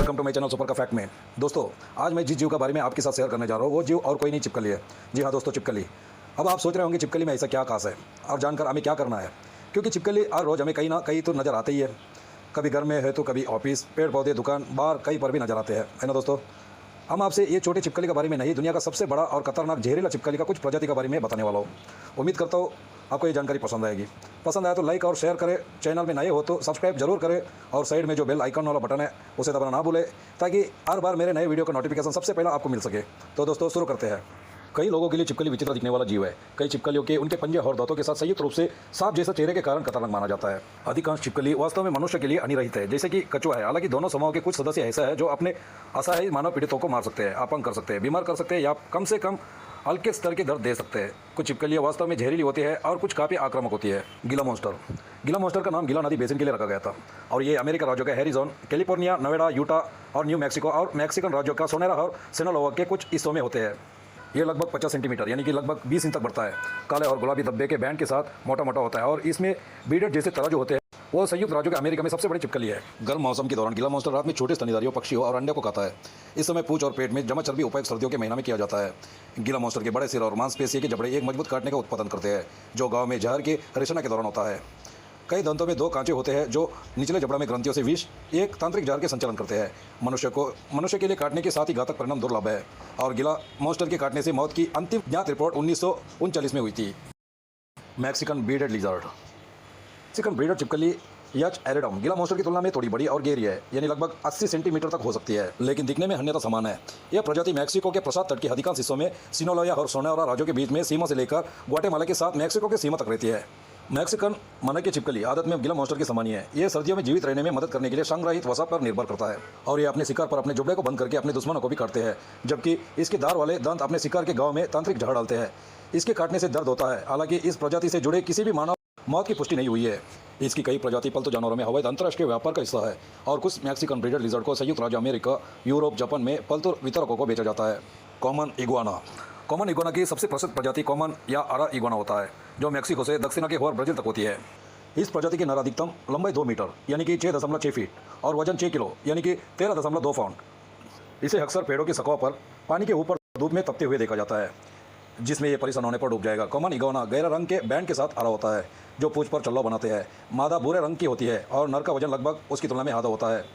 Welcome to my channel super का fact में। दोस्तों, आज मैं जिस जीव के बारे में आपके साथ शेयर करने जा रहा हूँ वो जीव और कोई नहीं, छिपकली है। जी हाँ दोस्तों, छिपकली। अब आप सोच रहे होंगे छिपकली में ऐसा क्या खास है और जानकर हमें क्या करना है, क्योंकि छिपकली हर रोज़ हमें कहीं ना कहीं तो नज़र आते ही है। कभी घर में है तो कभी ऑफिस, पेड़ पौधे, दुकान, बार, कहीं पर भी नजर आते हैं, है ना दोस्तों। हम आपसे ये छोटे छिपकली के बारे में नहीं, दुनिया का सबसे बड़ा और खतरनाक जहरीला छिपकली का कुछ प्रजाति के बारे में बताने वाला हूँ। उम्मीद करता हूँ आपको ये जानकारी पसंद आएगी। पसंद आया तो लाइक और शेयर करें, चैनल में नए हो तो सब्सक्राइब जरूर करें और साइड में जो बेल आइकन वाला बटन है उसे दबाना ना भूलें, ताकि हर बार मेरे नए वीडियो का नोटिफिकेशन सबसे पहले आपको मिल सके। तो दोस्तों शुरू करते हैं। कई लोगों के लिए छिपकली विचित्र दिखने वाला जीव है। कई छिपकलियों के उनके पंजे और दांतों के साथ संयुक्त रूप से सांप जैसे चेहरे के कारण खतरनाक माना जाता है। अधिकांश छिपकली वास्तव में मनुष्य के लिए हानिरहित है, जैसे कि कछुआ है। हालांकि दोनों समूहों के कुछ सदस्य ऐसा है जो अपने असहाय मानव पीड़ितों को मार सकते हैं, अपंग कर सकते हैं, बीमार कर सकते हैं या कम से कम हल्के स्तर के दर्द दे सकते हैं। कुछ छिपकलियाँ वास्तव में जहरीली होती है और कुछ काफ़ी आक्रामक होती है। गीला मॉन्स्टर। गीला मॉन्स्टर का नाम गीला नदी बेसिन के लिए रखा गया था और ये अमेरिका राज्यों के हैरिजोन, कैलिफोर्निया, नोएडा, यूटा और न्यू मैक्सिको और मैक्सिकन राज्यों का सोनेरा और सिनालोआ के कुछ हिस्सों में होते हैं। ये लगभग 50 सेंटीमीटर यानी कि लगभग 20 इंच तक बढ़ता है। काले और गुलाबी धब्बे के बैंड के साथ मोटा मोटा होता है और इसमें बीडेड जैसे तराजू होते हैं। वो संयुक्त राज्यों के अमेरिका में सबसे बड़ी छिपकली है। गर्म मौसम के दौरान गीला मॉन्स्टर रात में छोटे स्तनधारियों, पक्षियों और अंडे को खाता है। इस समय पूंछ और पेट में जमा चर्बी उपयोग सर्दियों के महीना में किया जाता है। गीला मॉन्स्टर के बड़े सिर और मांसपेशियों के जबड़े एक मजबूत काटने का उत्पादन करते हैं, जो गाँव में जहर के रिसना के दौरान होता है। कई दंतों में 2 कांचे होते हैं जो निचले जबड़ा में ग्रंथियों से विष, एक तांत्रिक जहर के संचालन करते हैं। मनुष्य के लिए काटने के साथ ही घातक परिणाम दुर्लभ है और गीला मॉन्स्टर के काटने से मौत की अंतिम ज्ञात रिपोर्ट 1939 में हुई थी। Mexican beaded lizard. Mexican beaded छिपकली यच एरिडम गीला मॉन्स्टर की तुलना में थोड़ी बड़ी और गहरी है, यानी लगभग 80 सेंटीमीटर तक हो सकती है, लेकिन दिखने में अन्यथा समान है। यह प्रजाति मैक्सिको के प्रसाद तट के अधिकांश हिस्सों में सिनालोआ और सोनेरा राज्यों के बीच में सीमा से लेकर ग्वाटेमाला के साथ मैक्सिको की सीमा तक रहती है। मैक्सिकन मानव की छिपकली आदत में गीला मॉन्स्टर की समान ही है। ये सर्दियों में जीवित रहने में मदद करने के लिए संग्रहित वसा पर निर्भर करता है और ये अपने शिकार पर अपने जुबड़े को बंद करके अपने दुश्मनों को भी काटते हैं, जबकि इसके दार वाले दंत अपने शिकार के गांव में तांत्रिक जहर डालते हैं। इसके काटने से दर्द होता है। हालांकि इस प्रजाति से जुड़े किसी भी मानव मौत की पुष्टि नहीं हुई है। इसकी कई प्रजाति पालतू जानवरों में अवैध अंतर्राष्ट्रीय व्यापार का हिस्सा है और कुछ मैक्सिकन ब्रीडेड लिजर्ड को संयुक्त राज्य अमेरिका, यूरोप, जापान में पालतू वितरकों को बेचा जाता है। Common iguana. कॉमन इगुआना की सबसे प्रसिद्ध प्रजाति कॉमन या अरा इगुआना होता है, जो मैक्सिको से दक्षिण के और ब्राजील तक होती है। इस प्रजाति की नर अधिकतम लंबाई 2 मीटर यानी कि 6.6 फीट और वजन 6 किलो यानी कि 13.2 पाउंड। इसे अक्सर पेड़ों की सतहों पर पानी के ऊपर धूप में तपते हुए देखा जाता है, जिसमें ये परेशान होने पर डूब जाएगा। कॉमन इगुआना गहरा रंग के बैंड के साथ हरा होता है, जो पूंछ पर चल्ला बनाते हैं। मादा भूरे रंग की होती है और नर का वजन लगभग उसकी तुलना में आधा होता है।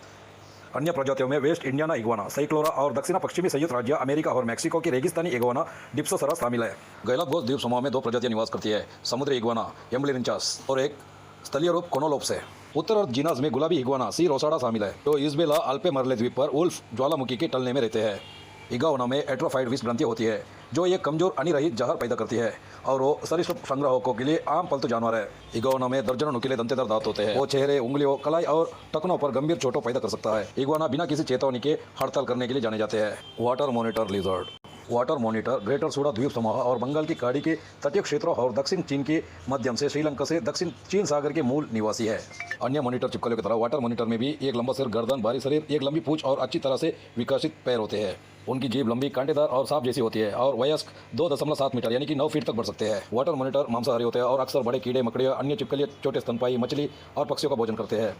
अन्य प्रजातियों में वेस्ट इंडियाना इगुआना, साइक्लोरा और दक्षिण पश्चिमी संयुक्त राज्य अमेरिका और मैक्सिको की रेगिस्तानी इगुआना डिप्सोसरस शामिल है। गैलापागोस द्वीप समूह में 2 प्रजातियां निवास करती है, समुद्री इगुआना एम्बलिरिंचस और एक स्थलीय रूप कोनोलोप्स है। उत्तर अर्ध जीनस में गुलाबी इगुआना सी रोसाडा शामिल है, जो इज़बेला अल्पे मरले द्वीप पर उल्फ ज्वालामुखी के टलने में रहते हैं। इगुआना में एट्रोफाइड विष ग्रंथि होती है, जो एक कमजोर अनिरहित जहर पैदा करती है और वो सरीसृप संग्राहकों के लिए आम पालतू जानवर है। इगुआना में दर्जनों नुकीले दंतेदार दांत होते हैं। वो चेहरे, उंगलियों, कलाई और टखनों पर गंभीर चोटों पैदा कर सकता है। इगुआना बिना किसी चेतावनी के हड़ताल करने के लिए जाने जाते हैं। Water monitor lizard. Water monitor greater Sunda द्वीप समूह और बंगाल की खाड़ी के तटीय क्षेत्रों और दक्षिण चीन के माध्यम से श्रीलंका से दक्षिण चीन सागर के मूल निवासी है। अन्य मॉनिटर छिपकलियों की तरह वाटर मॉनिटर में भी एक लंबा सिर, गर्दन, भारी शरीर, एक लंबी पूंछ और अच्छी तरह से विकसित पैर होते हैं। उनकी जीभ लंबी, कांटेदार और सांप जैसी होती है और वयस्क 2.7 मीटर यानी कि 9 फीट तक बढ़ सकते हैं। वाटर मॉनिटर मांसाहारी होते हैं और अक्सर बड़े कीड़े मकड़ियों, अन्य छिपकलियां, छोटे स्तनपाई, मछली और पक्षियों का भोजन करते हैं।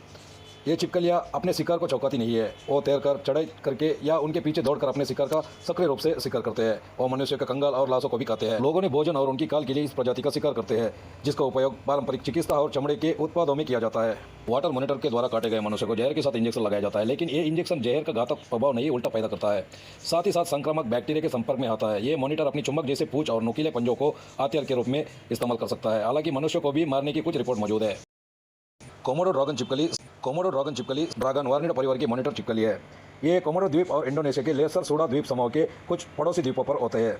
ये छिपकलियां अपने शिकार को चौंकाती नहीं है। वो तैरकर, चढ़ाई करके या उनके पीछे दौड़कर अपने शिकार का सक्रिय रूप से शिकार करते हैं। वो मनुष्य के कंगाल और लाशों को भी खाते हैं। लोगों ने भोजन और उनकी खाल के लिए इस प्रजाति का शिकार करते हैं, जिसका उपयोग पारंपरिक चिकित्सा और चमड़े के उत्पादों में किया जाता है। वाटर मॉनिटर के द्वारा काटे गए मनुष्य को जहर के साथ इंजेक्शन लगाया जाता है, लेकिन ये इंजेक्शन जहर का घातक प्रभाव नहीं, उल्टा पैदा करता है। साथ ही साथ संक्रामक बैक्टीरिया के संपर्क में आता है। ये मॉनिटर अपनी चुंबक जैसे पूंछ और नुकीले पंजों को हथियार के रूप में इस्तेमाल कर सकता है। हालांकि मनुष्य को भी मारने की कुछ रिपोर्ट मौजूद है। कोमोडो ड्रैगन छिपकली ड्रैगन वार्निडा परिवार की मॉनिटर छिपकली है। ये कोमोडो द्वीप और इंडोनेशिया के लेसर सुडा द्वीप समूह के कुछ पड़ोसी द्वीपों पर होते हैं।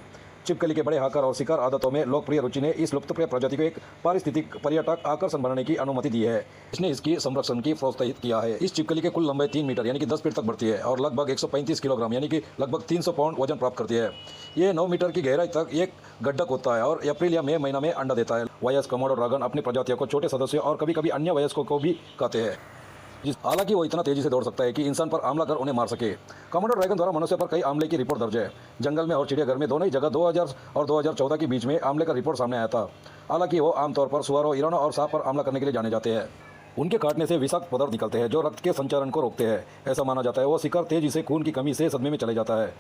छिपकली के बड़े आकार और शिकार आदतों में लोकप्रिय रुचि ने इस लुप्तप्राय प्रजाति को एक पारिस्थितिक पर्यटक आकर्षण बनाने की अनुमति दी है। इसने इसकी संरक्षण की प्रोत्साहित किया है। इस छिपकली के कुल लंबाई 3 मीटर यानी कि 10 फीट तक बढ़ती है और लगभग 135 किलोग्राम यानी कि लगभग 300 पाउंड वजन प्राप्त करती है। ये 9 मीटर की गहराई तक एक गड्ढक होता है और अप्रैल या मई महीना में अंडा देता है। वयस्क कोमोडो ड्रैगन अपनी प्रजातियों को छोटे सदस्यों और कभी कभी अन्य वयस्कों को भी खाते हैं। हालांकि वो इतना तेजी से दौड़ सकता है कि इंसान पर हमला कर उन्हें मार सके। कोमोडो ड्रैगन द्वारा मनुष्य पर कई हमले की रिपोर्ट दर्ज है। जंगल में और चिड़ियाघर में दोनों ही जगह 2000 और 2014 के बीच में हमले का रिपोर्ट सामने आया था। हालांकि वो आमतौर पर सुअरों, हिरणों और सांप पर हमला करने के लिए जाने जाते हैं। उनके काटने से विषाक्त पदार्थ निकलते हैं जो रक्त के संचारण को रोकते हैं। ऐसा माना जाता है वो शिकार तेजी से खून की कमी से सदमे में चले जाता है।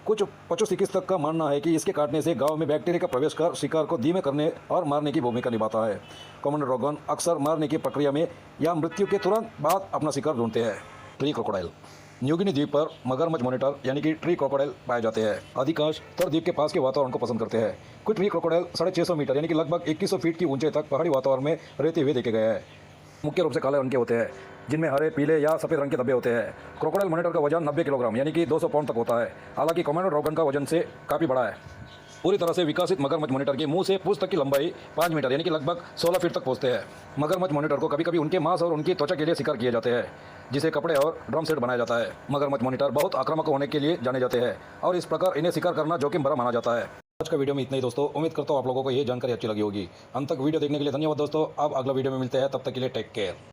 कुछ पशु चिकित्सक का मानना है कि इसके काटने से गांव में बैक्टीरिया का प्रवेश कर शिकार को धीमे करने और मारने की भूमिका निभाता है। कॉमन ड्रैगन अक्सर मारने की प्रक्रिया में या मृत्यु के तुरंत बाद अपना शिकार ढूंढते हैं। Tree crocodile. न्यूगिनी द्वीप पर मगरमच्छ मॉनिटर यानी कि ट्री क्रोकोडाइल पाए जाते हैं। अधिकांश तर द्वीप के पास के वातावरण को पसंद करते हैं। कुछ ट्री क्रोकोडाइल 650 मीटर यानी कि लगभग 2100 फीट की ऊंचाई तक पहाड़ी वातावरण में रहते हुए देखे गए हैं। मुख्य रूप से काले रंग के होते हैं जिनमें हरे, पीले या सफ़ेद रंग के धब्बे होते हैं। क्रोकोडाइल मॉनिटर का वजन 90 किलोग्राम यानी कि 200 पाउंड तक होता है। हालांकि कॉमन ड्रैगन का वजन से काफ़ी बड़ा है। पूरी तरह से विकसित मगरमच्छ मॉनिटर के मुंह से पूंछ तक की लंबाई 5 मीटर यानी कि लगभग 16 फीट तक पहुंचते हैं। मगरमच्छ मॉनिटर को कभी कभी उनके मांस और उनकी त्वचा के लिए शिकार किए जाते हैं, जिसे कपड़े और ड्रम सेट बनाया जाता है। मगरमच्छ मॉनिटर बहुत आक्रामक होने के लिए जाने जाते हैं और इस प्रकार इन्हें शिकार करना जोखिम भरा माना जाता है। आज का वीडियो में इतना ही दोस्तों। उम्मीद करता हूँ आप लोगों को ये जानकारी अच्छी लगी होगी। अंत तक वीडियो देखने के लिए धन्यवाद दोस्तों। अब अगला वीडियो में मिलते हैं, तब तक के लिए टेक केयर।